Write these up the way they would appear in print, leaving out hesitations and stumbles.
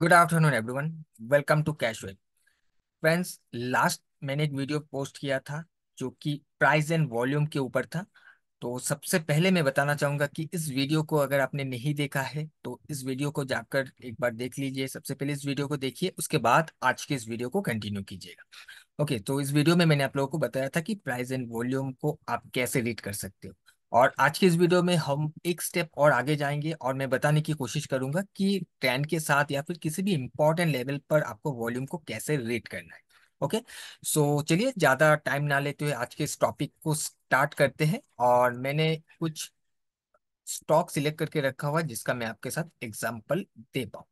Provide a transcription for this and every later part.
Good afternoon everyone. Welcome to cash web. Friends, last मैंने एक video post किया था जो कि प्राइस एंड वॉल्यूम के ऊपर था। तो सबसे पहले मैं बताना चाहूंगा कि इस वीडियो को अगर आपने नहीं देखा है तो इस वीडियो को जाकर एक बार देख लीजिए। सबसे पहले इस वीडियो को देखिए, उसके बाद आज के इस वीडियो को कंटिन्यू कीजिएगा। ओके, तो इस वीडियो में मैंने आप लोगों को बताया था कि प्राइस एंड वॉल्यूम को आप कैसे रीड कर सकते हो। और आज की इस वीडियो में हम एक स्टेप और आगे जाएंगे और मैं बताने की कोशिश करूंगा कि ट्रेंड के साथ या फिर किसी भी इंपॉर्टेंट लेवल पर आपको वॉल्यूम को कैसे रीड करना है। ओके, सो चलिए ज़्यादा टाइम ना लेते हुए आज के इस टॉपिक को स्टार्ट करते हैं। और मैंने कुछ स्टॉक सिलेक्ट करके रखा हुआ है जिसका मैं आपके साथ एग्जाम्पल दे पाऊँ।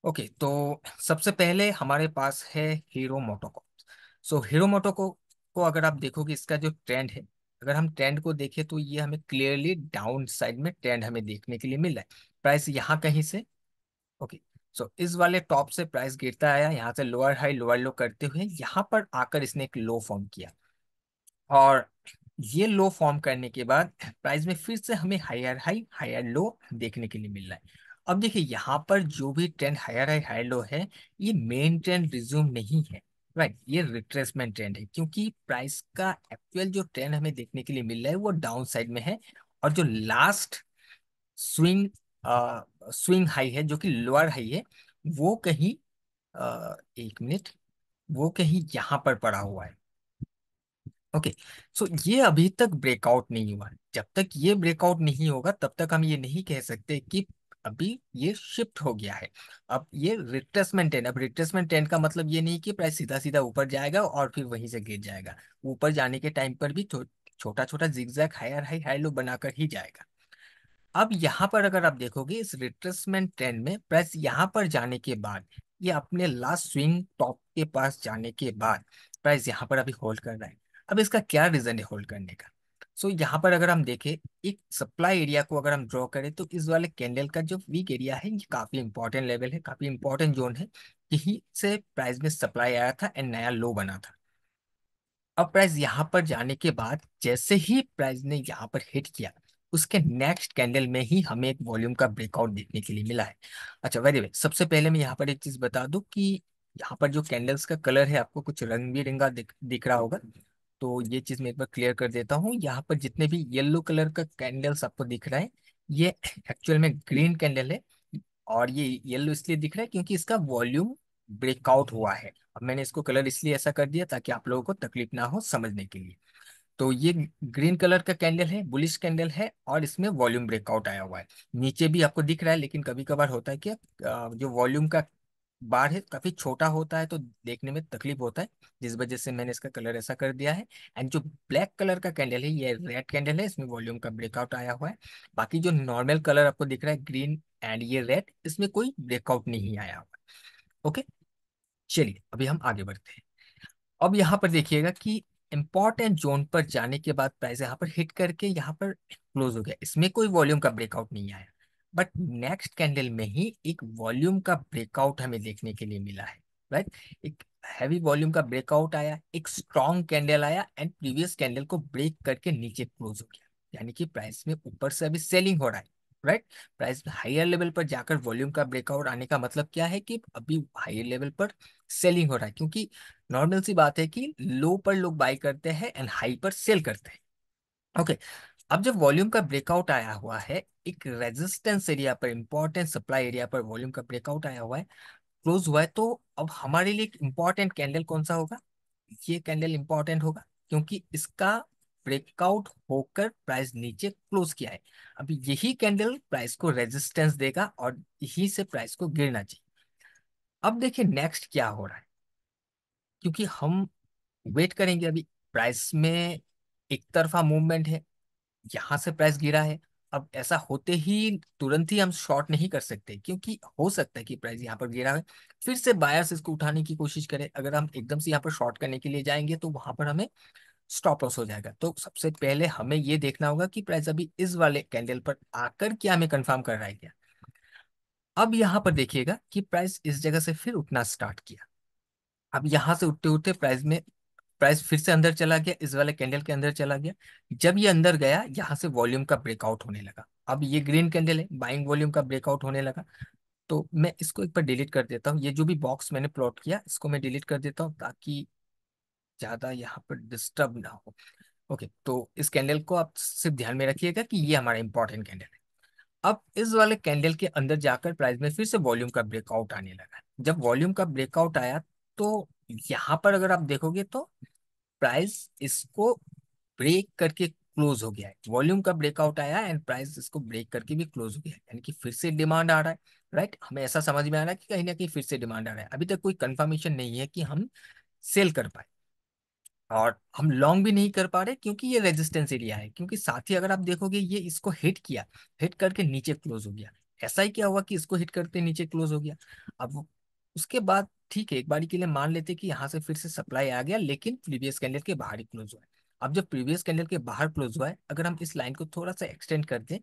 ओके, तो सबसे पहले हमारे पास है हीरो मोटोकॉर्प। सो हीरो मोटोकॉर्प को अगर आप देखोगे, इसका जो ट्रेंड है, अगर हम ट्रेंड को देखें तो ये हमें क्लियरली डाउन साइड में ट्रेंड हमें देखने के लिए मिल रहा है। प्राइस यहाँ कहीं से, ओके, सो इस वाले टॉप से प्राइस गिरता आया, यहाँ से लोअर हाई लोअर लो करते हुए यहाँ पर आकर इसने एक लो फॉर्म किया। और ये लो फॉर्म करने के बाद प्राइस में फिर से हमें हायर हाई हायर लो देखने के लिए मिल रहा है। अब देखिए, यहाँ पर जो भी trend higher high higher low है, ये मेन ट्रेंड रिज्यूम नहीं है। राइट, ये रिट्रेसमेंट ट्रेंड है, क्योंकि प्राइस का एक्चुअल जो ट्रेंड हमें देखने के लिए मिल रहा है वो डाउन साइड में है। और जो लास्ट स्विंग स्विंग हाई है, जो कि लोअर हाई है, वो कहीं एक मिनट, वो कहीं यहाँ पर पड़ा हुआ है। ओके, सो ये अभी तक ब्रेकआउट नहीं हुआ है। जब तक ये ब्रेकआउट नहीं होगा तब तक हम ये नहीं कह सकते कि अभी ये शिफ्ट हो गया है। अब ये रिट्रेसमेंट ट्रेंड, अब रिट्रेसमेंट ट्रेंड का मतलब ये नहीं कि प्राइस सीधा सीधा ऊपर जाएगा और फिर वहीं से गिर जाएगा। ऊपर जाने के टाइम पर भी छोटा छोटा zigzag higher high high low बनाकर ही जाएगा। अब यहाँ पर अगर आप देखोगे, इस रिट्रेसमेंट ट्रेंड में प्राइस यहाँ पर जाने के बाद, ये अपने लास्ट स्विंग टॉप के पास जाने के बाद प्राइस यहाँ पर अभी होल्ड कर रहा है। अब इसका क्या रीजन है होल्ड करने का? सो यहाँ पर अगर हम देखें, एक सप्लाई एरिया को अगर हम ड्रॉ करें तो इस वाले कैंडल का जो वीक एरिया है, ये काफी इंपॉर्टेंट लेवल है, काफी इंपॉर्टेंट जोन है। यहीं से प्राइस में सप्लाई आया था एंड नया लो बना था। अब प्राइस यहाँ पर जाने के बाद जैसे ही प्राइस ने यहाँ पर हिट किया, उसके नेक्स्ट कैंडल में ही हमें एक वॉल्यूम का ब्रेकआउट देखने के लिए मिला है। अच्छा, वेरी वेल, सबसे पहले मैं यहाँ पर एक चीज बता दूं कि यहाँ पर जो कैंडल्स का कलर है, आपको कुछ रंग बिरंगा दिख रहा होगा। तो ये चीज मैं एक बार क्लियर कर देता हूँ। यहाँ पर जितने भी येलो कलर का कैंडल्स आपको दिख रहा है, ये एक्चुअल में ग्रीन कैंडल है। और ये येलो इसलिए दिख रहा है क्योंकि इसका वॉल्यूम ब्रेकआउट हुआ है। अब मैंने इसको कलर इसलिए ऐसा कर दिया ताकि आप लोगों को तकलीफ ना हो समझने के लिए। तो ये ग्रीन कलर का कैंडल है, बुलिश कैंडल है, और इसमें वॉल्यूम ब्रेकआउट आया हुआ है। नीचे भी आपको दिख रहा है, लेकिन कभी कभार होता है कि जो वॉल्यूम का बार है काफी छोटा होता है तो देखने में तकलीफ होता है, जिस वजह से मैंने इसका कलर ऐसा कर दिया है। एंड जो ब्लैक कलर का कैंडल है, ये रेड कैंडल है, इसमें वॉल्यूम का ब्रेकआउट आया हुआ है। बाकी जो नॉर्मल कलर आपको दिख रहा है ग्रीन एंड ये रेड, इसमें कोई ब्रेकआउट नहीं आया हुआ है। ओके, चलिए अभी हम आगे बढ़ते हैं। अब यहाँ पर देखिएगा कि इंपॉर्टेंट जोन पर जाने के बाद प्राइस यहाँ पर हिट करके यहाँ पर क्लोज हो गया, इसमें कोई वॉल्यूम का ब्रेकआउट नहीं आया। बट नेक्स्ट कैंडल में ही एक वॉल्यूम का ब्रेकआउट हमें देखने के लिए मिला है। राइट, एक हैवी वॉल्यूम का ब्रेकआउट आया, एक स्ट्रॉन्ग कैंडल आया एंड प्रीवियस कैंडल को ब्रेक करके नीचे क्लोज हो गया। यानी कि प्राइस में ऊपर से अभी सेलिंग हो रहा है। राइट, प्राइस हायर लेवल पर जाकर वॉल्यूम का ब्रेकआउट आने का मतलब क्या है कि अभी हायर लेवल पर सेलिंग हो रहा है, क्योंकि नॉर्मल सी बात है कि लो पर लोग बाई करते हैं एंड हाई पर सेल करते हैं। ओके, अब जब वॉल्यूम का ब्रेकआउट आया हुआ है, एक रेजिस्टेंस एरिया पर, इंपॉर्टेंट सप्लाई एरिया पर वॉल्यूम का ब्रेकआउट आया हुआ है, क्लोज हुआ है, तो अब हमारे लिए एक इंपॉर्टेंट कैंडल कौन सा होगा? ये कैंडल इंपॉर्टेंट होगा क्योंकि इसका ब्रेकआउट होकर प्राइस नीचे क्लोज किया है। अभी यही कैंडल प्राइस को रेजिस्टेंस देगा और यही से प्राइस को गिरना चाहिए। अब देखिए नेक्स्ट क्या हो रहा है, क्योंकि हम वेट करेंगे। अभी प्राइस में एक तरफा मूवमेंट है, यहाँ से प्राइस गिरा है। अब ऐसा होते ही तुरंत ही हम शॉर्ट नहीं कर सकते, क्योंकि हो सकता है कि प्राइस यहाँ पर गिरा है, फिर से बायर्स इसको उठाने की कोशिश करें। अगर हम एकदम से यहाँ पर शॉर्ट करने के लिए जाएंगे तो वहां पर हमें स्टॉप लॉस हो जाएगा। तो सबसे पहले हमें ये देखना होगा कि प्राइस अभी इस वाले कैंडल पर आकर क्या हमें कंफर्म कर रहा है क्या। अब यहाँ पर देखिएगा कि प्राइस इस जगह से फिर उठना स्टार्ट किया। अब यहाँ से उठते उठते प्राइस फिर से अंदर चला गया, इस वाले कैंडल के अंदर चला गया। जब ये अंदर गया, यहाँ से वॉल्यूम का ब्रेकआउट होने लगा। अब ये ग्रीन कैंडल है, बाइंग वॉल्यूम का ब्रेकआउट होने लगा। तो मैं इसको एक बार डिलीट कर देता हूँ, ये जो भी बॉक्स मैंने प्लॉट किया इसको मैं डिलीट कर देता हूँ ताकि ज्यादा यहाँ पर डिस्टर्ब ना हो। ओके, तो इस कैंडल को आप सिर्फ ध्यान में रखिएगा कि ये हमारा इंपॉर्टेंट कैंडल है। अब इस वाले कैंडल के अंदर जाकर प्राइस में फिर से वॉल्यूम का ब्रेकआउट आने लगा। जब वॉल्यूम का ब्रेकआउट आया तो यहाँ पर अगर आप देखोगे तो प्राइस इसको ब्रेक करके क्लोज हो गया है। वॉल्यूम का ब्रेकआउट आया एंड प्राइस इसको ब्रेक करके भी क्लोज हो गया है, यानी कि फिर से डिमांड आ रहा है। राइट, हमें ऐसा समझ में आ रहा है कि कहीं ना कहीं फिर से डिमांड आ रहा है। अभी तक कोई कंफर्मेशन नहीं है कि हम सेल कर पाए, और हम लॉन्ग भी नहीं कर पा रहे क्योंकि ये रेजिस्टेंस एरिया है। क्योंकि साथ ही अगर आप देखोगे ये इसको हिट किया, हिट करके नीचे क्लोज हो गया। ऐसा ही क्या हुआ कि इसको हिट करते नीचे क्लोज हो गया। अब उसके बाद ठीक है, एक बारी के लिए मान लेते कि यहाँ से फिर से सप्लाई आ गया, लेकिन प्रीवियस कैंडल के बाहर ही क्लोज हुआ है। अब जब प्रीवियस कैंडल के बाहर क्लोज हुआ है, अगर हम इस लाइन को थोड़ा सा एक्सटेंड कर दें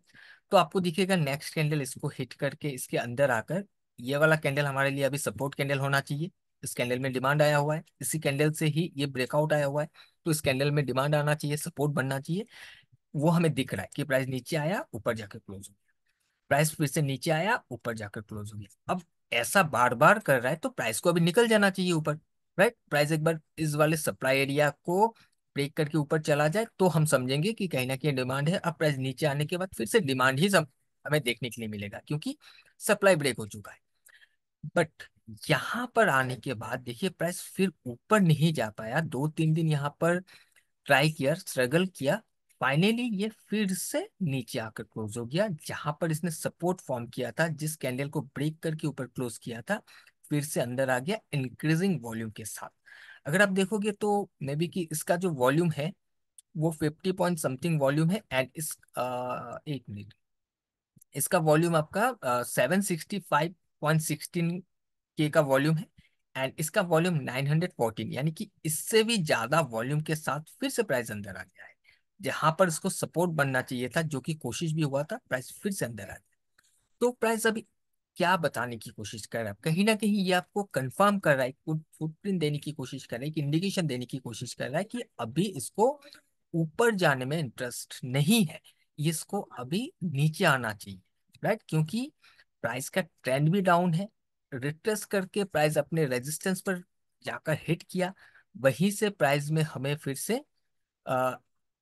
तो आपको दिखेगा नेक्स्ट कैंडल इसको हिट करके इसके अंदर आकर, ये वाला कैंडल हमारे लिए अभी सपोर्ट कैंडल होना चाहिए। इस कैंडल में डिमांड आया हुआ है, इसी कैंडल से ही ये ब्रेकआउट आया हुआ है, तो इस कैंडल में डिमांड आना चाहिए, सपोर्ट बनना चाहिए। वो हमें दिख रहा है कि प्राइस नीचे आया, ऊपर जाकर क्लोज हो गया, प्राइस फिर से नीचे आया, ऊपर जाकर क्लोज हो गया। अब ऐसा बार बार कर रहा है तो प्राइस को अभी निकल जाना चाहिए ऊपर। राइट, प्राइस एक बार इस वाले सप्लाई एरिया को ब्रेक करके ऊपर चला जाए तो हम समझेंगे कि कहीं ना कहीं डिमांड है। अब प्राइस नीचे आने के बाद फिर से डिमांड ही हमें देखने के लिए मिलेगा क्योंकि सप्लाई ब्रेक हो चुका है। बट यहाँ पर आने के बाद देखिए प्राइस फिर ऊपर नहीं जा पाया, 2-3 दिन यहाँ पर ट्राई किया, स्ट्रगल किया। फाइनली ये फिर से नीचे आकर क्लोज हो गया, जहां पर इसने सपोर्ट फॉर्म किया था, जिस कैंडल को ब्रेक करके ऊपर क्लोज किया था, फिर से अंदर आ गया इंक्रीजिंग वॉल्यूम के साथ। अगर आप देखोगे तो मे बी कि इसका जो वॉल्यूम है वो 50 पॉइंट समथिंग वॉल्यूम है, एंड इस एक मिनट, इसका वॉल्यूम आपका 765.16 के का वॉल्यूम है, एंड इसका वॉल्यूम 914, यानी कि इससे भी ज्यादा वॉल्यूम के साथ फिर से प्राइस अंदर आ गया है। जहां पर इसको सपोर्ट बनना चाहिए था, जो कि कोशिश भी हुआ था, प्राइस फिर से अंदर आ गया। तो प्राइस अभी क्या बताने की कोशिश कर रहा है, कहीं ना कहीं ये आपको कंफर्म कर रहा है, फुटप्रिंट देने की कोशिश कर रहा है, कि इंडिकेशन देने की कोशिश कर रहा है कि अभी इसको ऊपर जाने में इंटरेस्ट नहीं है, इसको अभी नीचे आना चाहिए। राइट, क्योंकि प्राइस का ट्रेंड भी डाउन है। रिट्रेस करके प्राइस अपने रेजिस्टेंस पर जाकर हिट किया, वहीं से प्राइस में हमें फिर से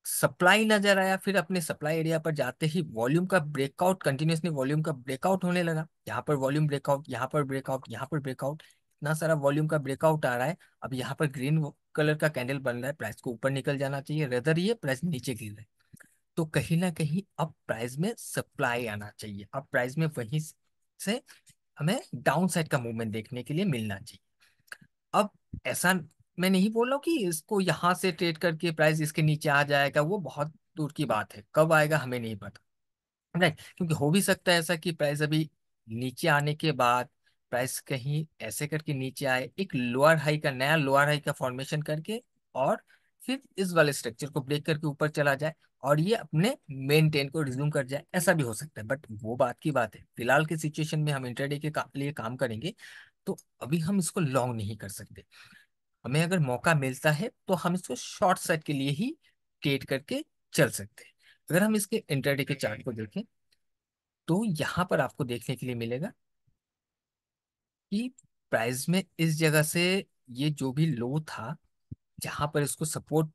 सप्लाई नजर आया। फिर अपने सप्लाई एरिया पर जाते ही वॉल्यूम का ब्रेकआउट, कंटिन्यूसली वॉल्यूम का ब्रेकआउट होने लगा। यहाँ पर वॉल्यूम ब्रेकआउट, यहाँ पर ब्रेकआउट, यहाँ पर ब्रेकआउट, इतना सारा वॉल्यूम का ब्रेकआउट आ रहा है। अब यहाँ पर ग्रीन कलर का कैंडल बन रहा है, प्राइस को ऊपर निकल जाना चाहिए, रेदर ये प्राइस नीचे गिर रहा है। तो कहीं ना कहीं अब प्राइस में सप्लाई आना चाहिए, अब प्राइस में वहीं से हमें डाउन साइड का मूवमेंट देखने के लिए मिलना चाहिए। अब ऐसा मैं नहीं बोल रहा हूँ कि इसको यहाँ से ट्रेड करके प्राइस इसके नीचे आ जाएगा, वो बहुत दूर की बात है, कब आएगा हमें नहीं पता। राइट, क्योंकि हो भी सकता है ऐसा कि प्राइस अभी नीचे आने के बाद प्राइस कहीं ऐसे करके नीचे आए, एक लोअर हाई का, नया लोअर हाई का फॉर्मेशन करके, और फिर इस वाले स्ट्रक्चर को ब्रेक करके ऊपर चला जाए और ये अपने मेन ट्रेंड को रिज्यूम कर जाए, ऐसा भी हो सकता है। बट वो बात की बात है, फिलहाल की सिचुएशन में हम इंटरडे के लिए काम करेंगे, तो अभी हम इसको लॉन्ग नहीं कर सकते। हमें अगर मौका मिलता है तो हम इसको शॉर्ट साइड के लिए ही ट्रेड करके चल सकते हैं। अगर हम इसके इंटरडे के चार्ट को देखें तो यहाँ पर आपको देखने के लिए मिलेगा कि प्राइस में इस जगह से ये जो भी लो था, जहां पर इसको सपोर्ट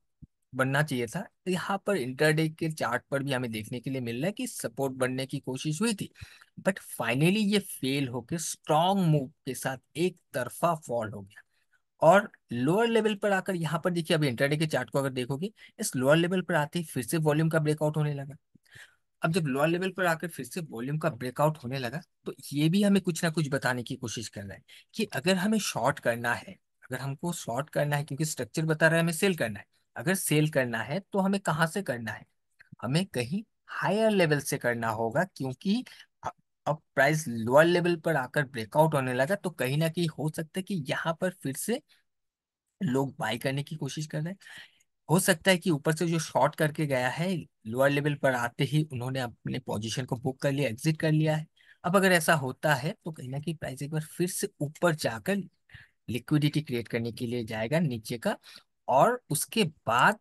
बनना चाहिए था, यहाँ पर इंटरडे के चार्ट पर भी हमें देखने के लिए मिल रहा है कि सपोर्ट बनने की कोशिश हुई थी, बट फाइनली ये फेल होकर स्ट्रॉन्ग मूव के साथ एक तरफा फॉल हो गया। और लोअर लेवल पर आकर यहाँ पर देखिए, अभी इंटरडे के चार्ट को अगर देखोगे, इस लोअर लेवल पर आते ही फिर से वॉल्यूम का ब्रेकआउट होने लगा। अब जब लोअर लेवल पर आकर फिर से वॉल्यूम का ब्रेकआउट होने लगा, तो ये भी हमें कुछ ना कुछ बताने की कोशिश कर रहा है कि अगर हमें शॉर्ट करना है, अगर हमको शॉर्ट करना है, क्योंकि स्ट्रक्चर बता रहा है हमें सेल करना है, अगर सेल करना है तो हमें कहाँ से करना है, हमें कहीं हायर लेवल से करना होगा। क्योंकि अब प्राइस लोअर लेवल पर आकर ब्रेकआउट होने लगा, तो कहीं ना कहीं हो सकता है कि यहाँ पर फिर से लोग बाई करने की कोशिश कर रहे हैं। हो सकता है कि ऊपर से जो शॉर्ट करके गया है, लोअर लेवल पर आते ही उन्होंने अपने पोजीशन को बुक कर लिया, एग्जिट कर लिया है। अब अगर ऐसा होता है तो कहीं ना कहीं प्राइस एक बार फिर से ऊपर जाकर लिक्विडिटी क्रिएट करने के लिए जाएगा नीचे का, और उसके बाद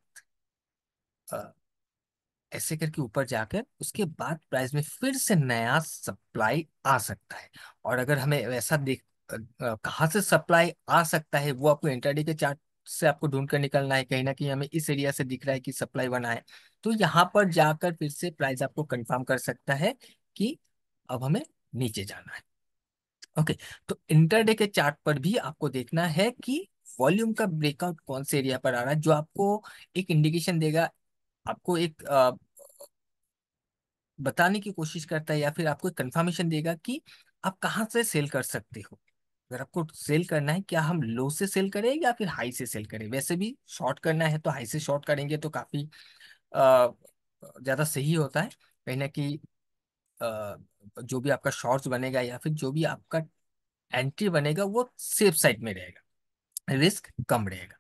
ऐसे करके ऊपर जाकर उसके बाद प्राइस में फिर से नया सप्लाई आ सकता है। और अगर हमें वैसा देख कहाँ से सप्लाई आ सकता है वो आपको इंट्राडे के चार्ट से आपको ढूंढ कर निकलना है। कहीं ना कहीं हमें इस एरिया से दिख रहा है कि सप्लाई बना है, तो यहाँ पर जाकर फिर से प्राइस आपको कंफर्म कर सकता है कि अब हमें नीचे जाना है। ओके, तो इंटरडे के चार्ट पर भी आपको देखना है कि वॉल्यूम का ब्रेकआउट कौन से एरिया पर आ रहा है, जो आपको एक इंडिकेशन देगा, आपको एक बताने की कोशिश करता है या फिर आपको एक कंफर्मेशन देगा कि आप कहाँ से सेल कर सकते हो। अगर आपको सेल करना है, क्या हम लो से सेल करें या फिर हाई से सेल करें। वैसे भी शॉर्ट करना है तो हाई से शॉर्ट करेंगे तो काफी ज्यादा सही होता है। कहीं ना कहीं अ, जो भी आपका शॉर्ट्स बनेगा या फिर जो भी आपका एंट्री बनेगा वो सेफ साइड में रहेगा, रिस्क कम रहेगा।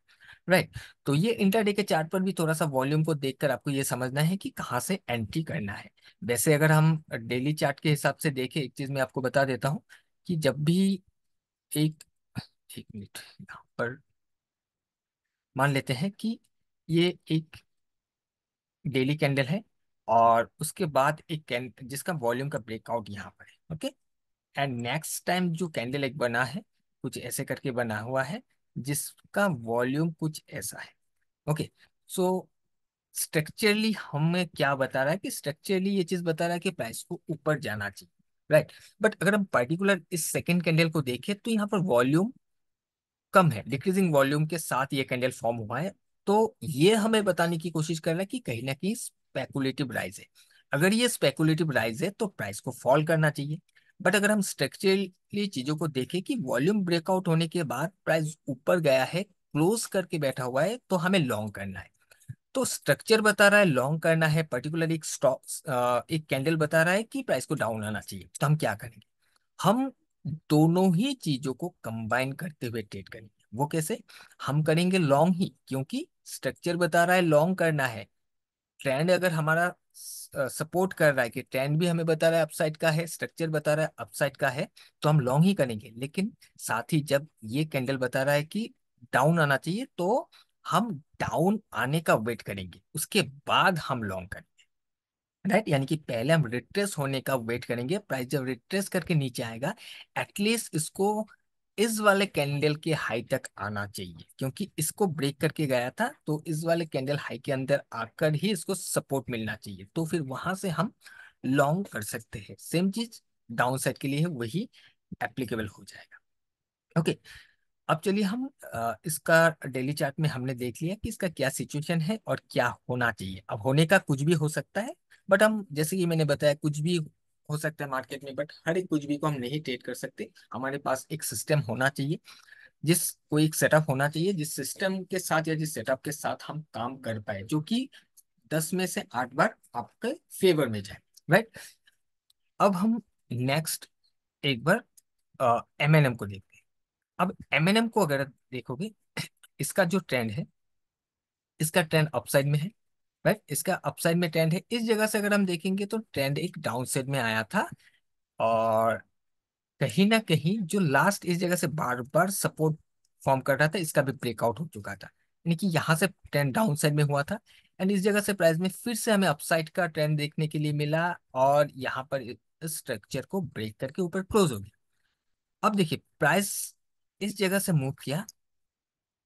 राइट। तो ये इंटरडे के चार्ट पर भी थोड़ा सा वॉल्यूम को देखकर आपको ये समझना है कि कहाँ से एंट्री करना है। वैसे अगर हम डेली चार्ट के हिसाब से देखें, एक चीज मैं आपको बता देता हूँ कि जब भी एक एक मिनट यहाँ पर मान लेते हैं कि ये एक डेली कैंडल है और उसके बाद एक कैंडल जिसका वॉल्यूम का ब्रेकआउट यहाँ पर है। ओके, एंड नेक्स्ट टाइम जो कैंडल एक बना है, कुछ ऐसे करके बना हुआ है जिसका वॉल्यूम कुछ ऐसा है। ओके, सो स्ट्रक्चरली हमें क्या बता रहा है कि स्ट्रक्चरली ये चीज बता रहा है कि प्राइस को ऊपर जाना चाहिए। राइट। बट अगर हम पर्टिकुलर इस सेकंड कैंडल को देखें तो यहाँ पर वॉल्यूम कम है, डिक्रीजिंग वॉल्यूम के साथ ये कैंडल फॉर्म हुआ है। तो ये हमें बताने की कोशिश कर रहा है कि कहीं ना कहीं स्पेकुलेटिव राइज है। अगर ये स्पेकुलेटिव राइज है तो प्राइस को फॉल करना चाहिए। बट अगर हम स्ट्रक्चरली चीजों को देखें कि वॉल्यूम ब्रेकआउट होने के बाद प्राइस ऊपर गया है, क्लोज करके बैठा हुआ है, तो हमें लॉन्ग करना है। तो स्ट्रक्चर बता रहा है लॉन्ग करना है, पर्टिकुलर एक स्टॉक एक कैंडल बता रहा है कि प्राइस को डाउन आना चाहिए। तो हम क्या करेंगे, हम दोनों ही चीजों को कंबाइन करते हुए ट्रेड करेंगे। वो कैसे, हम करेंगे लॉन्ग ही, क्योंकि स्ट्रक्चर बता रहा है लॉन्ग करना है। ट्रेंड अगर हमारा सपोर्ट कर रहा है कि ट्रेंड भी हमें बता रहा है अपसाइड का है, स्ट्रक्चर बता रहा है अपसाइड का है, तो हम लॉन्ग ही करेंगे। लेकिन साथ ही जब ये कैंडल बता रहा है कि डाउन आना चाहिए तो हम डाउन आने का वेट करेंगे, उसके बाद हम लॉन्ग करेंगे। राइट, यानी कि पहले हम रिट्रेस होने का वेट करेंगे। प्राइस जब रिट्रेस करके नीचे आएगा, एटलीस्ट इसको इस वाले कैंडल के हाई तक आना चाहिए, क्योंकि इसको ब्रेक करके गया था तो इस वाले कैंडल हाई के अंदर आकर ही इसको सपोर्ट मिलना चाहिए, तो फिर वहां से हम लॉन्ग कर सकते हैं। सेम चीज डाउन साइड के लिए है, वही एप्लीकेबल हो जाएगा। ओके, अब चलिए हम इसका डेली चार्ट में हमने देख लिया कि इसका क्या सिचुएशन है और क्या होना चाहिए। अब होने का कुछ भी हो सकता है, बट हम जैसे कि मैंने बताया कुछ भी हो सकता है मार्केट में, बट हर एक कुछ भी को हम नहीं ट्रेड कर सकते। हमारे पास एक सिस्टम होना चाहिए, जिस कोई एक सेटअप होना चाहिए जिस सिस्टम के साथ या जिस सेटअप के साथ हम काम कर पाए, जो कि 10 में से 8 बार आपके फेवर में जाए। राइट। अब हम नेक्स्ट एक बार एमएनएम को देखते हैं। अब एमएनएम को अगर देखोगे, इसका जो ट्रेंड है, इसका ट्रेंड अपसाइड में है। राइट, इसका अपसाइड में ट्रेंड है। इस जगह से अगर हम देखेंगे तो ट्रेंड एक डाउन साइड में आया था, और कहीं ना कहीं जो लास्ट इस जगह से बार बार सपोर्ट फॉर्म कर रहा था, इसका भी ब्रेकआउट हो चुका था, यानी कि यहाँ से ट्रेंड डाउन साइड में हुआ था। एंड इस जगह से प्राइस में फिर से हमें अपसाइड का ट्रेंड देखने के लिए मिला, और यहाँ पर इस स्ट्रक्चर को ब्रेक करके ऊपर क्लोज हो गया। अब देखिए प्राइस इस जगह से मूव किया,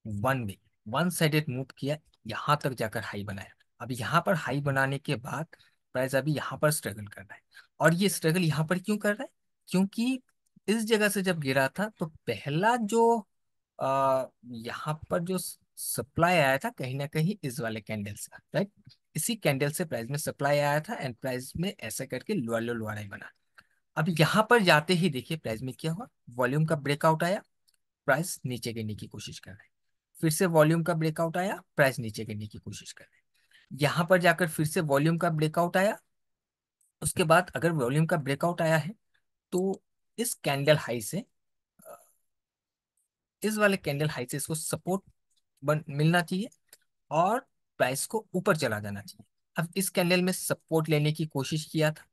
one way one sided move किया, यहाँ तक जाकर हाई बनाया। अब यहाँ पर हाई बनाने के बाद प्राइस अभी यहाँ पर स्ट्रगल कर रहा है। और ये स्ट्रगल यहाँ पर क्यों कर रहा है, क्योंकि इस जगह से जब गिरा था तो पहला जो यहाँ पर जो सप्लाई आया था कहीं ना कहीं इस वाले कैंडल से, राइट, इसी कैंडल से प्राइस में सप्लाई आया था, एंड प्राइस में ऐसा करके लोअर लो लोअर हाई बना। अब यहाँ पर जाते ही देखिए प्राइस में क्या हुआ, वॉल्यूम का ब्रेकआउट आया, प्राइस नीचे गिरने की कोशिश कर रहा है। फिर से वॉल्यूम का ब्रेकआउट आया, प्राइस नीचे गिरने की कोशिश कर रहे हैं। यहां पर जाकर फिर से वॉल्यूम का ब्रेकआउट आया। उसके बाद अगर वॉल्यूम का ब्रेकआउट आया है तो इस कैंडल हाई से इस वाले कैंडल हाई से इसको सपोर्ट बन मिलना चाहिए, और प्राइस को ऊपर चला जाना चाहिए। अब इस कैंडल में सपोर्ट लेने की कोशिश किया था,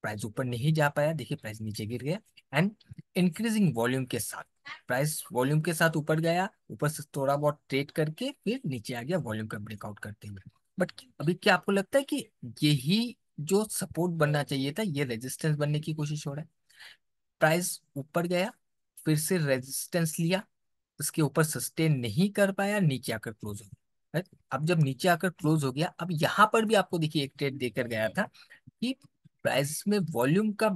प्राइस ऊपर नहीं जा पाया, देखिए प्राइस नीचे गिर गया। एंड इंक्रीजिंग वॉल्यूम के साथ प्राइस वॉल्यूम के साथ ऊपर गया, ऊपर से थोड़ा बहुत ट्रेड करके फिर नीचे आ गया वॉल्यूम का ब्रेकआउट करते हुए। बट अभी क्या आपको लगता है कि यही जो सपोर्ट बनना चाहिए था ये रेजिस्टेंस बनने की कोशिश हो रहा है? प्राइस ऊपर गया, फिर से रेजिस्टेंस लिया, उसके ऊपर सस्टेन नहीं कर पाया, नीचे आकर क्लोज हो गया। right? अब जब नीचे आकर क्लोज हो गया, अब यहाँ पर भी आपको देखिए एक ट्रेड देकर गया था कि प्राइस में वॉल्यूम का,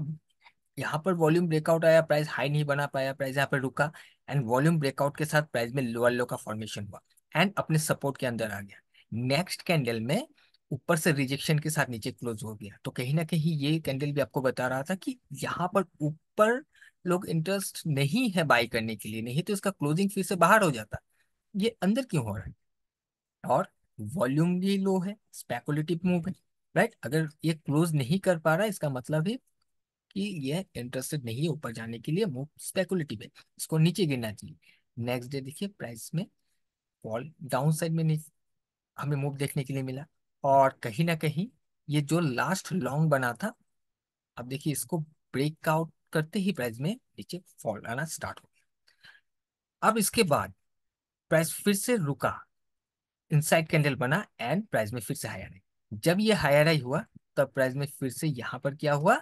यहाँ पर वॉल्यूम ब्रेकआउट आया, प्राइस हाई नहीं बना पाया, प्राइस यहाँ पर रुका, एंड वॉल्यूम ब्रेकआउट के साथ प्राइस में लोअर लो का फॉर्मेशन हुआ एंड अपने सपोर्ट के अंदर आ गया। नेक्स्ट कैंडल में ऊपर से रिजेक्शन के साथ नीचे क्लोज हो गया। तो कहीं ना कहीं ये कैंडल भी आपको बता रहा था कि यहाँ पर ऊपर लोग इंटरेस्ट नहीं है बाई करने के लिए, नहीं तो इसका क्लोजिंग फिर से बाहर हो जाता। ये अंदर क्यों हो रहा है? और वॉल्यूम भी लो है, स्पेकुलेटिव मूव है, राइट? अगर ये क्लोज नहीं कर पा रहा है, इसका मतलब है कि यह इंटरेस्टेड नहीं है ऊपर जाने के लिए, मूव स्पेकुलेटिव है, इसको नीचे गिरना चाहिए। नेक्स्ट डे देखिए प्राइस में फॉल डाउन साइड में हमें मूव देखने के लिए मिला, और कहीं ना कहीं ये जो लास्ट लॉन्ग बना था, अब देखिए इसको ब्रेकआउट करते ही प्राइस में नीचे फॉल आना स्टार्ट हो गया। अब इसके बाद प्राइस फिर से रुका, इनसाइड कैंडल बना एंड प्राइस में फिर से हायर आई। जब ये हायर आई हुआ, तब प्राइस में फिर से यहाँ पर क्या हुआ,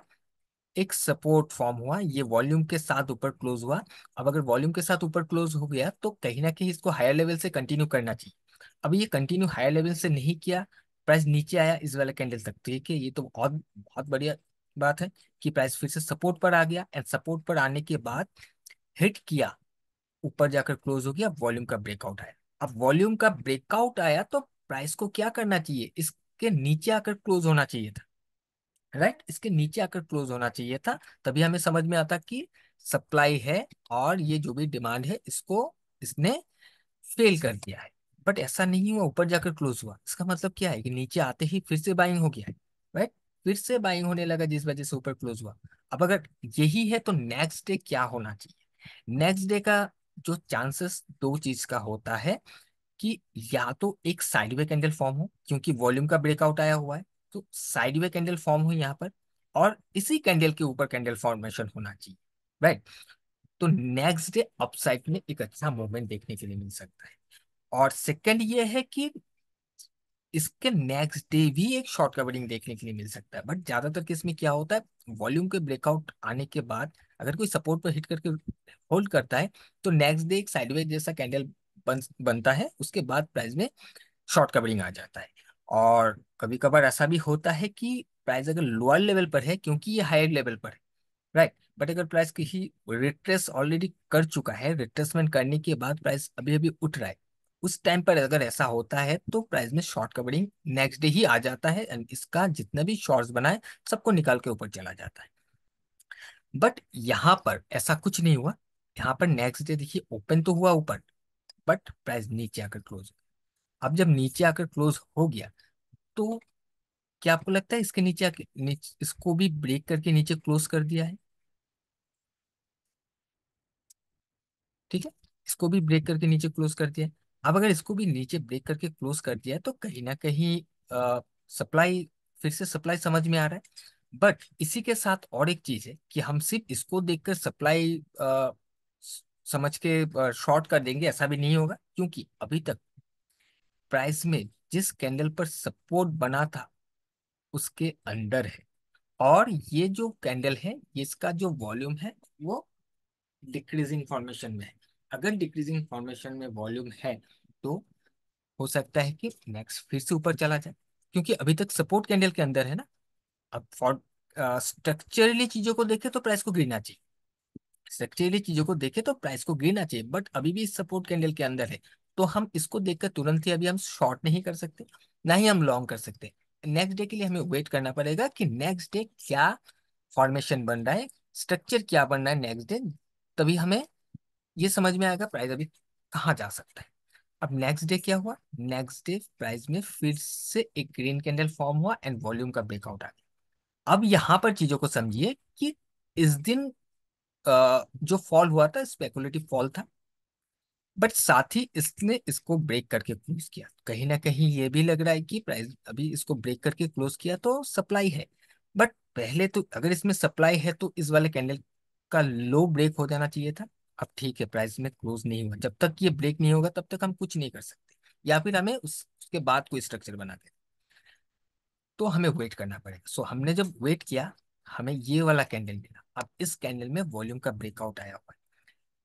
एक सपोर्ट फॉर्म हुआ, ये वॉल्यूम के साथ ऊपर क्लोज हुआ। अब अगर वॉल्यूम के साथ ऊपर क्लोज हो गया तो कहीं ना कहीं इसको हायर लेवल से कंटिन्यू करना चाहिए। अब ये कंटिन्यू हायर लेवल से नहीं किया, प्राइस नीचे आया इस वाले कैंडल तक। तो ये तो बहुत बहुत बढ़िया बात है कि प्राइस फिर से सपोर्ट पर आ गया, एंड सपोर्ट पर आने के बाद हिट किया, ऊपर जाकर क्लोज हो गया, वॉल्यूम का ब्रेकआउट आया। अब वॉल्यूम का ब्रेकआउट आया तो प्राइस को क्या करना चाहिए, इसके नीचे आकर क्लोज होना चाहिए था, राइट? इसके नीचे आकर क्लोज होना चाहिए था। तभी हमें समझ में आता कि सप्लाई है और ये जो भी डिमांड है इसको इसने फेल कर दिया है। बट ऐसा नहीं हुआ, ऊपर जाकर क्लोज हुआ, इसका मतलब क्या है कि नीचे आते ही फिर से बाइंग हो गया है, राइट? फिर से बाइंग होने लगा जिस वजह से ऊपर क्लोज हुआ। अब अगर यही है तो नेक्स्ट डे क्या होना चाहिए? नेक्स्ट डे का जो चांसेस दो चीज का होता है कि या तो एक साइडवे कैंडल फॉर्म हो, क्योंकि वॉल्यूम का ब्रेकआउट आया हुआ है, तो साइडवे कैंडल फॉर्म हो यहाँ पर, और इसी कैंडल के ऊपर कैंडल फॉर्मेशन होना चाहिए, राइट? तो नेक्स्ट डे अपसाइड में एक अच्छा मूवमेंट देखने के लिए मिल सकता है। और सेकंड ये है कि इसके नेक्स्ट डे भी एक शॉर्ट कवरिंग देखने के लिए मिल सकता है। बट ज्यादातर केस में क्या होता है, वॉल्यूम के ब्रेकआउट आने के बाद अगर कोई सपोर्ट पर हिट करके होल्ड करता है, तो नेक्स्ट डे एक साइडवेज जैसा कैंडल बनता है, उसके बाद प्राइस में शॉर्ट कवरिंग आ जाता है। और कभी कभार ऐसा भी होता है कि प्राइस अगर लोअर लेवल पर है, क्योंकि ये हायर लेवल पर है, राइट? बट अगर प्राइस किसी रिट्रेस ऑलरेडी कर चुका है, रिट्रेसमेंट करने के बाद प्राइस अभी अभी उठ रहा है, उस टाइम पर अगर ऐसा होता है तो प्राइस में शॉर्ट कवरिंग नेक्स्ट डे ही आ जाता है, एंड इसका जितना भी शॉर्ट्स बनाए सबको निकाल के ऊपर चला जाता है। बट यहाँ पर ऐसा कुछ नहीं हुआ। यहाँ पर नेक्स्ट डे देखिए ओपन तो हुआ ऊपर, बट प्राइस नीचे आकर क्लोज। अब जब नीचे आकर क्लोज हो गया, तो क्या आपको लगता है इसके नीचे इसको भी ब्रेक करके नीचे क्लोज कर दिया है? ठीक है, इसको भी ब्रेक करके नीचे क्लोज कर दिया है। अब अगर इसको भी नीचे ब्रेक करके क्लोज कर दिया है तो कहीं ना कहीं सप्लाई, फिर से सप्लाई समझ में आ रहा है। बट इसी के साथ और एक चीज है कि हम सिर्फ इसको देखकर सप्लाई समझ के शॉर्ट कर देंगे, ऐसा भी नहीं होगा, क्योंकि अभी तक प्राइस में जिस कैंडल पर सपोर्ट बना था उसके अंडर है, और ये जो कैंडल है इसका जो वॉल्यूम है वो डिक्रीजिंग फॉर्मेशन में है। अगर डिक्रीजिंग फॉर्मेशन में वॉल्यूम है तो हो सकता है कि नेक्स्ट फिर से ऊपर चला जाए, क्योंकि अभी तक सपोर्ट कैंडल के अंदर है ना। अब फॉर स्ट्रक्चरली चीजों को देखे तो प्राइस को गिरना चाहिए, स्ट्रक्चरली चीजों को देखे तो प्राइस को गिरना चाहिए, बट अभी भी सपोर्ट कैंडल के अंदर है। तो हम इसको देखकर तुरंत ही अभी हम शॉर्ट नहीं कर सकते, ना ही हम लॉन्ग कर सकते। नेक्स्ट डे के लिए हमें वेट करना पड़ेगा कि नेक्स्ट डे क्या फॉर्मेशन बन रहा है, स्ट्रक्चर क्या बन रहा है नेक्स्ट डे, तभी हमें ये समझ में आएगा प्राइस अभी कहाँ जा सकता है। अब नेक्स्ट डे क्या हुआ, नेक्स्ट डे प्राइस में फिर से एक ग्रीन कैंडल फॉर्म हुआ एंड वॉल्यूम का ब्रेकआउट आ गया। अब यहाँ पर चीजों को समझिए कि इस दिन जो फॉल हुआ था स्पेकुलेटिव फॉल था, बट साथ ही इसने इसको ब्रेक करके क्लोज किया। कहीं ना कहीं ये भी लग रहा है कि प्राइस अभी इसको ब्रेक करके क्लोज किया तो सप्लाई है। बट पहले तो अगर इसमें सप्लाई है तो इस वाले कैंडल का लो ब्रेक हो जाना चाहिए था। अब ठीक है, प्राइस में क्लोज नहीं हुआ, जब तक ये ब्रेक नहीं होगा तब तक हम कुछ नहीं कर सकते, या फिर हमें उसके बाद कोई स्ट्रक्चर बना के। तो हमें वेट करना पड़ेगा। सो हमने जब वेट किया, हमें ये वाला कैंडल मिला। अब इस कैंडल में वॉल्यूम का ब्रेकआउट आया हुआ है।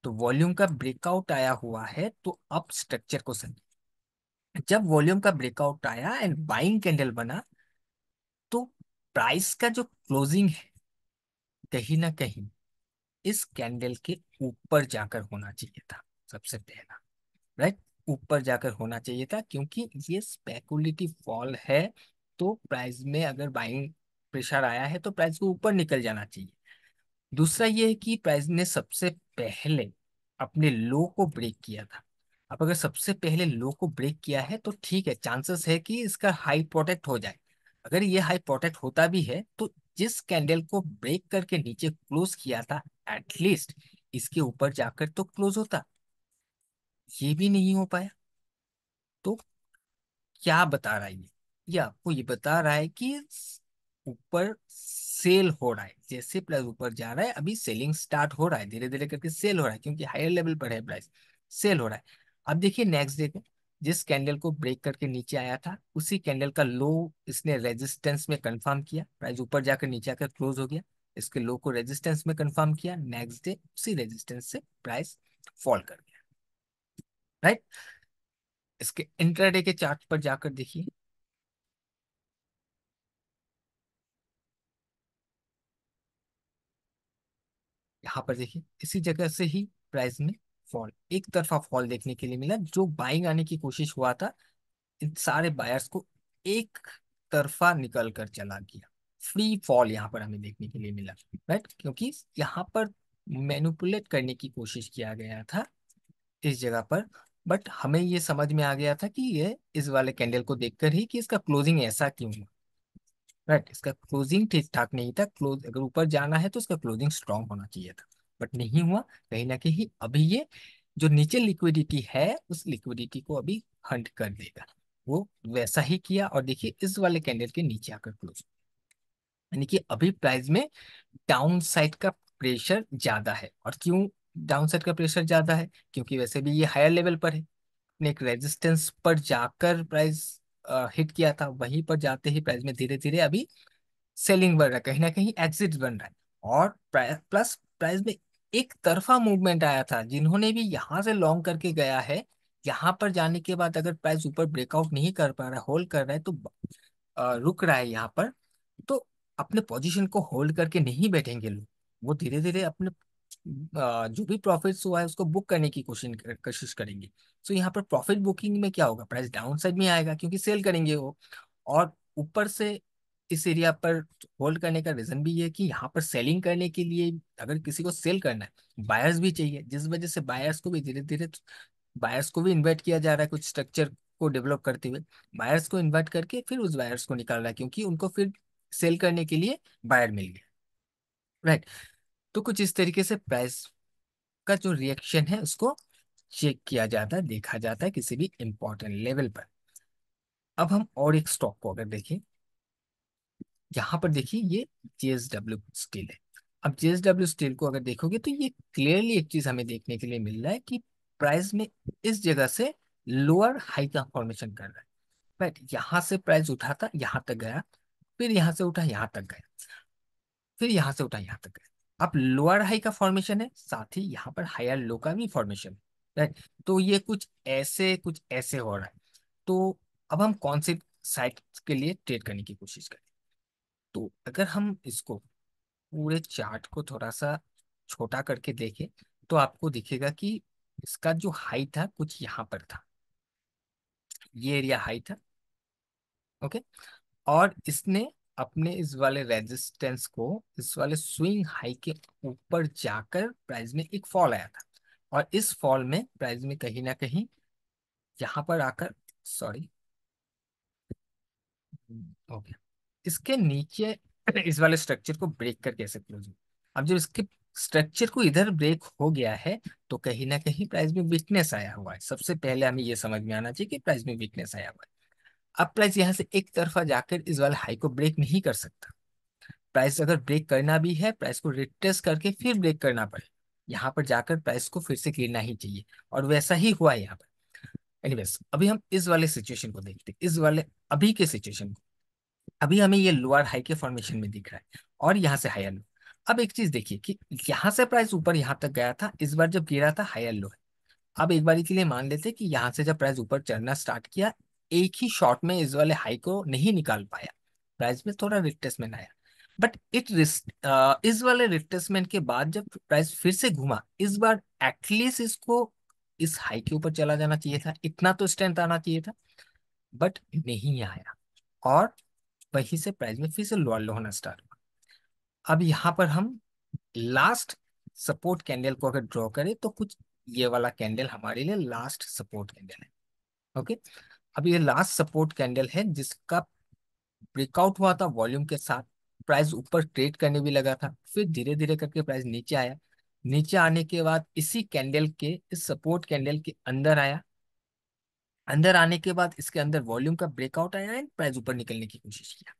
तो वॉल्यूम का ब्रेकआउट आया हुआ है तो अब स्ट्रक्चर को समझिए। जब वॉल्यूम का ब्रेकआउट आया एंड बाइंग कैंडल बना, तो प्राइस का जो क्लोजिंग है कहीं ना कहीं इस कैंडल के ऊपर जाकर होना चाहिए था सबसे पहला। राइट, ऊपर जाकर होना चाहिए था, क्योंकि ये स्पेकुलेटिव फॉल है। तो प्राइस में अगर बाइंग प्रेशर आया है तो प्राइस को ऊपर निकल जाना चाहिए। दूसरा ये है कि प्राइस ने सबसे पहले अपने लो को ब्रेक किया था। अब अगर सबसे पहले लो को ब्रेक किया है तो ठीक है, चांसेस है कि इसका हाई प्रोटेक्ट हो जाए। अगर ये हाई प्रोटेक्ट होता भी है तो जिस कैंडल को ब्रेक करके नीचे क्लोज किया था, एटलीस्ट इसके ऊपर जाकर तो क्लोज होता। ये भी नहीं हो पाया। तो क्या बता रहा है ये आपको ये बता रहा है कि ऊपर सेल हो रहा है। जैसे प्राइस ऊपर जा रहा है, अभी सेलिंग स्टार्ट हो रहा है, धीरे धीरे करके सेल हो रहा है, क्योंकि हायर लेवल पर है प्राइस, सेल हो रहा है। अब देखिए नेक्स्ट डे को, जिस कैंडल को ब्रेक करके नीचे आया था उसी कैंडल का लो इसने रेजिस्टेंस में कंफर्म किया, प्राइस ऊपर जाकर नीचे आकर क्लोज हो गया। इसके लो को रेजिस्टेंस में कंफर्म किया, नेक्स्ट डे उसी रेजिस्टेंस से प्राइस फॉल कर गया। राइट, इसके इंट्राडे के चार्ट पर जाकर देखिए। यहाँ पर देखिए इसी जगह से ही प्राइस में फॉल, एक तरफा फॉल देखने के लिए मिला। जो बाइंग आने की कोशिश हुआ था, इन सारे बायर्स को एक तरफा निकल कर चला गया। फ्री फॉल यहाँ पर हमें देखने के लिए मिला। राइट, क्योंकि यहाँ पर मैनिपुलेट करने की कोशिश किया गया था इस जगह पर। बट हमें ये समझ में आ गया था कि ये इस वाले कैंडल को देखकर ही कि इसका क्लोजिंग ऐसा क्यों हुआ। राइट, इसका क्लोजिंग ठीक ठाक नहीं था। क्लोज अगर ऊपर जाना है तो इसका क्लोजिंग स्ट्रांग होना चाहिए था, बट नहीं हुआ। कहीं ना कहीं अभी ये जो नीचे लिक्विडिटी है उस लिक्विडिटी को अभी हंट कर देगा। वो वैसा ही किया, और देखिए इस वाले कैंडल के नीचे आकर क्लोज, यानी कि अभी प्राइस में डाउन साइड का प्रेशर ज्यादा है। और क्यों डाउन साइड का प्रेशर ज्यादा है? क्योंकि वैसे भी ये हायर लेवल पर है, ने एक रेजिस्टेंस पर जाकर प्राइस हिट किया था, वहीं पर जाते ही प्राइस में धीरे धीरे अभी सेलिंग बढ़ रहा है, कहीं ना कहीं एग्जिट बन रहा है। और प्लस प्राइस में एक तरफा मूवमेंट आया था। जिन्होंने भी यहां से लॉन्ग करके गया है, यहाँ पर जाने के बाद अगर प्राइस ऊपर ब्रेकआउट नहीं कर पा रहा है, होल्ड कर रहा है, तो रुक रहा है यहाँ पर, तो अपने पोजीशन को होल्ड करके नहीं बैठेंगे लोग। वो धीरे धीरे अपने जो भी प्रॉफिट्स हुआ है उसको बुक करने की कोशिश करेंगे। तो यहाँ पर प्रॉफिट बुकिंग में क्या होगा, प्राइस डाउन साइड में आएगा क्योंकि सेल करेंगे वो। और ऊपर से इस एरिया पर होल्ड करने का रीजन भी ये है कि यहाँ पर सेलिंग करने के लिए अगर किसी को सेल करना है, बायर्स भी चाहिए, जिस वजह से बायर्स को भी धीरे धीरे, बायर्स को भी इन्वाइट किया जा रहा है कुछ स्ट्रक्चर को डेवलप करते हुए। बायर्स को इन्वाइट करके फिर उस बायर्स को निकाल रहा है, क्योंकि उनको फिर सेल करने के लिए बायर मिल गया। राइट, तो कुछ इस तरीके से प्राइस का जो रिएक्शन है उसको चेक किया जाता है, देखा जाता है किसी भी इंपॉर्टेंट लेवल पर। अब हम और एक स्टॉक को अगर देखें, यहाँ पर देखिए ये जेएसडब्ल्यू स्टील है। अब जेएसडब्ल्यू स्टील को अगर देखोगे तो ये क्लियरली एक चीज हमें देखने के लिए मिल रहा है कि प्राइस में इस जगह से लोअर हाई का फॉर्मेशन कर रहा है। राइट, यहाँ से प्राइस उठा था, यहाँ तक गया, फिर यहाँ से उठा यहाँ तक गया, फिर यहाँ से उठा यहाँ तक गया। अब लोअर हाई का फॉर्मेशन है, साथ ही यहाँ पर हायर लो का भी फॉर्मेशन है। राइट, तो ये कुछ ऐसे हो रहा है। तो अब हम कौन से साइड के लिए ट्रेड करने की कोशिश करें? तो अगर हम इसको पूरे चार्ट को थोड़ा सा छोटा करके देखें तो आपको दिखेगा कि इसका जो हाई था कुछ यहाँ पर था, ये एरिया हाई था। ओके, और इसने अपने इस वाले रेजिस्टेंस को, इस वाले स्विंग हाई के ऊपर जाकर प्राइस में एक फॉल आया था। और इस फॉल में प्राइस में कहीं ना कहीं यहाँ पर आकर, सॉरी, ओके, इसके नीचे इस वाले स्ट्रक्चर को ब्रेक करके ऐसे क्लोज हो। अब जब इसके स्ट्रक्चर को इधर ब्रेक हो गया है तो कहीं ना कहीं प्राइस में वीकनेस आया हुआ है। सबसे पहले हमें ये समझ में आना चाहिए कि प्राइस में वीकनेस आया हुआ है। अब प्राइस यहाँ से एक तरफा जाकर इस वाले हाई को ब्रेक नहीं कर सकता। प्राइस अगर ब्रेक करना भी है, प्राइस को रिट्रेस करके फिर ब्रेक करना पड़े, यहाँ पर जाकर प्राइस को फिर से गिरना ही चाहिए। और वैसा ही हुआ है यहाँ पर। एनीवेज, अभी हम इस वाले सिचुएशन को देखते हैं, इस वाले अभी के सिचुएशन को। अभी हमें ये लोअर हाई के फॉर्मेशन में दिख रहा है और यहाँ से हायर लो। अब एक चीज देखिए कि यहाँ से प्राइस ऊपर यहाँ तक गया था, इस बार जब गिरा था हायर लो है। अब एक बारी के लिए मान लेते कि यहाँ से जब प्राइस ऊपर चढ़ना स्टार्ट किया, एक ही शॉट में इस वाले हाई को नहीं निकाल पाया, प्राइस में थोड़ा रिट्रेसमेंट आया। बट इस वाले रिट्रेसमेंट के बाद जब प्राइस फिर से घूमा, इस बार एटलीस्ट इसको इस हाई के ऊपर चला जाना चाहिए था, इतना तो स्ट्रेंथ आना चाहिए था, बट नहीं आया। और वहीं से प्राइस में फिर से लोअर लो होना स्टार्ट हुआ। अब यहाँ पर हम लास्ट सपोर्ट कैंडल को अगर ड्रॉ करें तो कुछ ये वाला कैंडल हमारे लिए लास्ट सपोर्ट कैंडल है। ओके, अब ये लास्ट सपोर्ट कैंडल है जिसका ब्रेकआउट हुआ था वॉल्यूम के साथ, प्राइस ऊपर ट्रेड करने भी लगा था, फिर धीरे धीरे करके प्राइस नीचे आया। नीचे आने के बाद इसी कैंडल के, इस सपोर्ट कैंडल के अंदर आया। अंदर आने के बाद इसके अंदर वॉल्यूम का ब्रेकआउट आया एंड प्राइस ऊपर निकलने की कोशिश किया।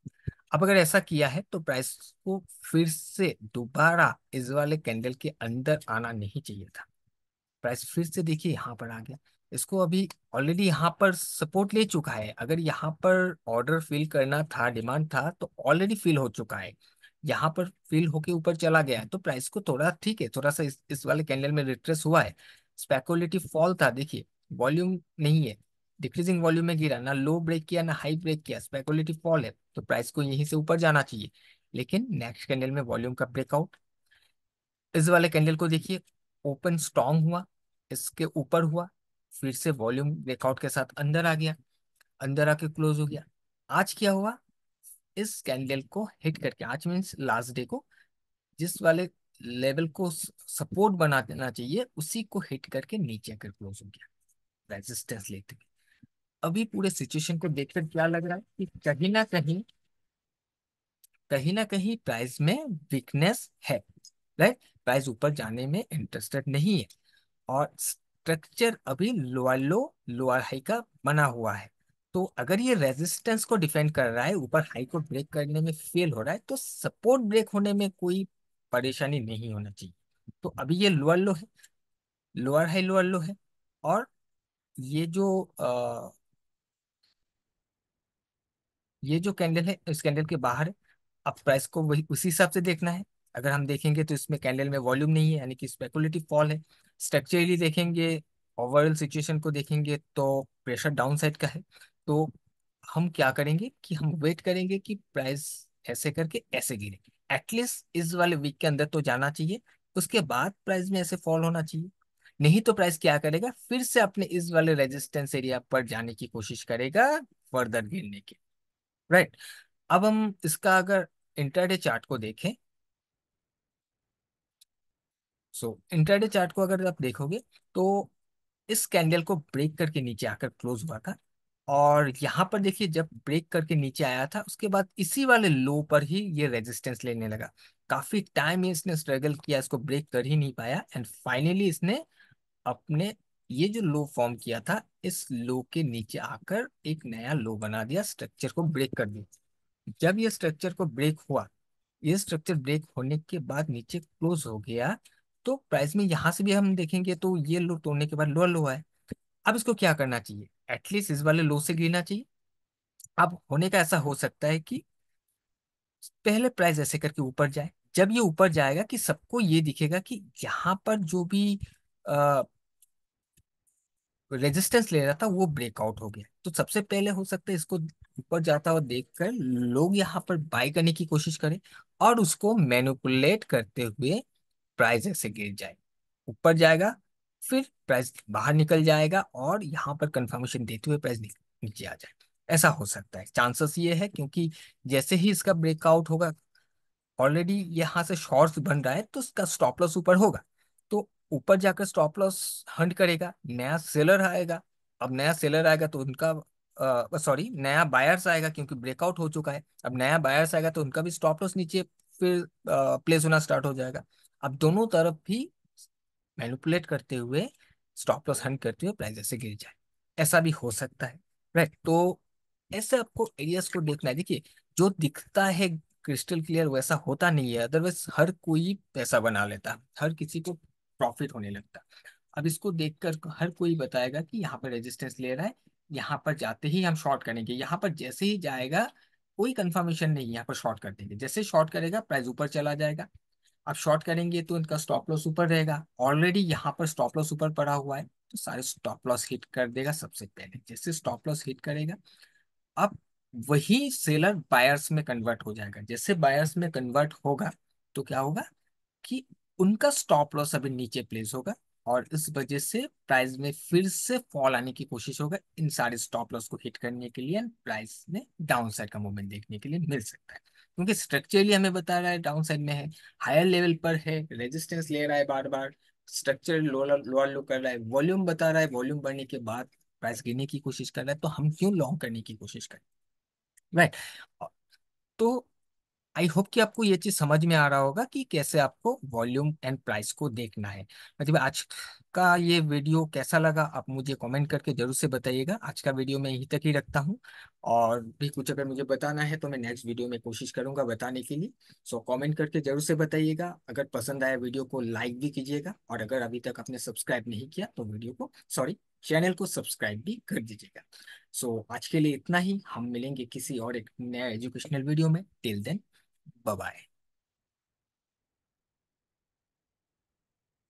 अब अगर ऐसा किया है तो प्राइस को फिर से दोबारा इस वाले कैंडल के अंदर आना नहीं चाहिए था। प्राइस फिर से देखिए यहाँ पर आ गया, इसको अभी ऑलरेडी यहाँ पर सपोर्ट ले चुका है। अगर यहाँ पर ऑर्डर फिल करना था, डिमांड था, तो ऑलरेडी फिल हो चुका है। यहाँ पर फिल होके ऊपर चला गया है तो प्राइस को थोड़ा ठीक है, थोड़ा सा इस वाले कैंडल में रिट्रेस हुआ है। स्पेकुलेटिव फॉल था, देखिए वॉल्यूम नहीं है, डिक्रीजिंग वॉल्यूम में गिरा, ना लो ब्रेक किया ना हाई ब्रेक किया, स्पेकुलेटिव फॉल है तो प्राइस को यहीं से ऊपर जाना चाहिए। लेकिन नेक्स्ट कैंडल में वॉल्यूम का ब्रेकआउट, इस वाले कैंडल को देखिए, ओपन स्ट्रांग हुआ, इसके ऊपर हुआ, फिर से वॉल्यूम ब्रेकआउट के साथ अंदर आ गया, अंदर आके क्लोज हो गया। आज क्या हुआ, इस कैंडल को हिट करके, आज मीन्स लास्ट डे को, जिस वाले लेवल को सपोर्ट बना देना चाहिए उसी को हिट करके नीचे आकर क्लोज हो गया, रेजिस्टेंस लेते हुए। अभी पूरे सिचुएशन को देखकर क्या लग रहा है कि कहीं ना कहीं प्राइस में वीकनेस है, राइट। प्राइस ऊपर जाने में इंटरेस्टेड नहीं है और स्ट्रक्चर अभी लोअर हाई का बना हुआ है। तो अगर ये रेजिस्टेंस को डिफेंड कर रहा है, ऊपर हाई को ब्रेक करने में फेल हो रहा है, तो सपोर्ट ब्रेक होने में कोई परेशानी नहीं होना चाहिए। तो अभी ये लोअर लो है, लोअर हाई लोअर लो है, और ये जो ये जो कैंडल है इस कैंडल के बाहर है। अब प्राइस को वही उसी हिसाब से देखना है। अगर हम देखेंगे तो इसमें कैंडल में वॉल्यूम नहीं है, यानी कि स्पेकुलेटिव फॉल है। स्ट्रक्चरली देखेंगे, ओवरऑल सिचुएशन को देखेंगे तो प्रेशर डाउन साइड का है। तो हम क्या करेंगे कि हम वेट करेंगे कि प्राइस ऐसे करके ऐसे गिरे, एटलीस्ट इस वाले वीक के अंदर तो जाना चाहिए, उसके बाद प्राइस में ऐसे फॉल होना चाहिए। नहीं तो प्राइस क्या करेगा, फिर से अपने इस वाले रेजिस्टेंस एरिया पर जाने की कोशिश करेगा, फर्दर गिरने की, राइट। अब हम इसका अगर इंट्राडे चार्ट को देखें, सो इंट्राडे चार्ट को अगर आप देखोगे तो इस कैंडल को ब्रेक करके नीचे आकर क्लोज हुआ था। और यहाँ पर देखिए जब ब्रेक करके नीचे आया था उसके बाद इसी वाले लो पर ही ये रेजिस्टेंस लेने लगा। काफी टाइम इसने स्ट्रगल किया, इसको ब्रेक कर ही नहीं पाया एंड फाइनली इसने अपने ये जो लो फॉर्म किया था, इस लो के नीचे आकर एक नया लो बना दिया, स्ट्रक्चर को ब्रेक कर दिया। जब ये स्ट्रक्चर को ब्रेक हुआ, ये स्ट्रक्चर ब्रेक होने के बाद नीचे क्लोज हो गया, तो प्राइस में यहां से भी हम देखेंगे तो ये लो तोड़ने के बाद लोअर लो है। अब इसको क्या करना चाहिए, एटलीस्ट इस वाले लो से गिरना चाहिए। अब होने का ऐसा हो सकता है कि पहले प्राइस ऐसे करके ऊपर जाए, जब ये ऊपर जाएगा कि सबको ये दिखेगा कि यहाँ पर जो भी रेजिस्टेंस ले रहा था वो ब्रेकआउट हो गया, तो सबसे पहले हो सकता है इसको ऊपर जाता हुआ देखकर लोग यहाँ पर बाय करने की कोशिश करें और उसको मैनिपुलेट करते हुए प्राइस ऐसे गिर जाए, ऊपर जाएगा, फिर प्राइस बाहर निकल जाएगा और यहाँ पर कंफर्मेशन देते हुए प्राइस नीचे आ जाए। ऐसा हो सकता है, चांसेस ये है क्योंकि जैसे ही इसका ब्रेकआउट होगा, ऑलरेडी यहाँ से शॉर्ट्स बन रहा है तो उसका स्टॉप लॉस ऊपर होगा, तो ऊपर जाकर स्टॉप लॉस हंट करेगा, नया सेलर आएगा। अब नया सेलर आएगा तो उनका सॉरी नया बायर्स आएगा क्योंकि ब्रेकआउट हो चुका है, अब नया बायर्स आएगा तो उनका भी स्टॉप लॉस नीचे फिर प्लेस होना स्टार्ट हो जाएगा। अब दोनों तरफ भी मैनिपुलेट करते हुए, स्टॉप लॉस हंट करते हुए प्राइस ऐसे गिर जाए, ऐसा भी हो सकता है, राइट। तो ऐसे आपको एरियाज को देखना है। देखिए जो दिखता है क्रिस्टल क्लियर वैसा होता नहीं है, अदरवाइज हर कोई पैसा बना लेता, हर किसी को प्रॉफिट होने लगता। अब इसको देखकर हर कोई बताएगा कि यहाँ पर रेजिस्टेंस ले रहा है, यहाँ पर जाते ही हम शॉर्ट करेंगे, यहाँ पर जैसे ही जाएगा कोई कंफर्मेशन नहीं, यहाँ पर शॉर्ट कर देंगे, जैसे शॉर्ट करेगा प्राइस ऊपर चला जाएगा। अब शॉर्ट करेंगे तो इनका स्टॉप लॉस ऊपर रहेगा, ऑलरेडी यहाँ पर स्टॉप लॉस ऊपर पड़ा हुआ है, तो सारे स्टॉप लॉस हिट कर देगा सबसे पहले। जैसे स्टॉप लॉस हिट करेगा, अब वही सेलर बायर्स में कन्वर्ट हो जाएगा। जैसे बायर्स में कन्वर्ट होगा तो क्या होगा कि उनका स्टॉप लॉस अभी नीचे प्लेस होगा, और इस वजह से प्राइस में फिर से फॉल आने की कोशिश होगा इन सारे स्टॉप लॉस को हिट करने के लिए, प्राइस में डाउन साइड का मूवमेंट देखने के लिए मिल सकता है। क्योंकि स्ट्रक्चरली हमें बता रहा है डाउन साइड में है, हायर लेवल पर है, रेजिस्टेंस ले रहा है बार बार, स्ट्रक्चर लोअर लोअर लो कर रहा है, वॉल्यूम बता रहा है, वॉल्यूम बढ़ने के बाद प्राइस गिरने की कोशिश कर रहा है, तो हम क्यों लॉन्ग करने की कोशिश करें, राइट। तो आई होप कि आपको ये चीज समझ में आ रहा होगा कि कैसे आपको वॉल्यूम एंड प्राइस को देखना है। मतलब आज का ये वीडियो कैसा लगा आप मुझे कमेंट करके जरूर से बताइएगा। आज का वीडियो मैं यहीं तक ही रखता हूँ, और भी कुछ अगर मुझे बताना है तो मैं नेक्स्ट वीडियो में कोशिश करूंगा बताने के लिए। सो कमेंट करके जरूर से बताइएगा। अगर पसंद आया वीडियो को लाइक भी कीजिएगा, और अगर अभी तक आपने सब्सक्राइब नहीं किया तो वीडियो को सॉरी चैनल को सब्सक्राइब भी कर दीजिएगा। सो आज के लिए इतना ही, हम मिलेंगे किसी और एक नया एजुकेशनल वीडियो में। Till then, bye bye.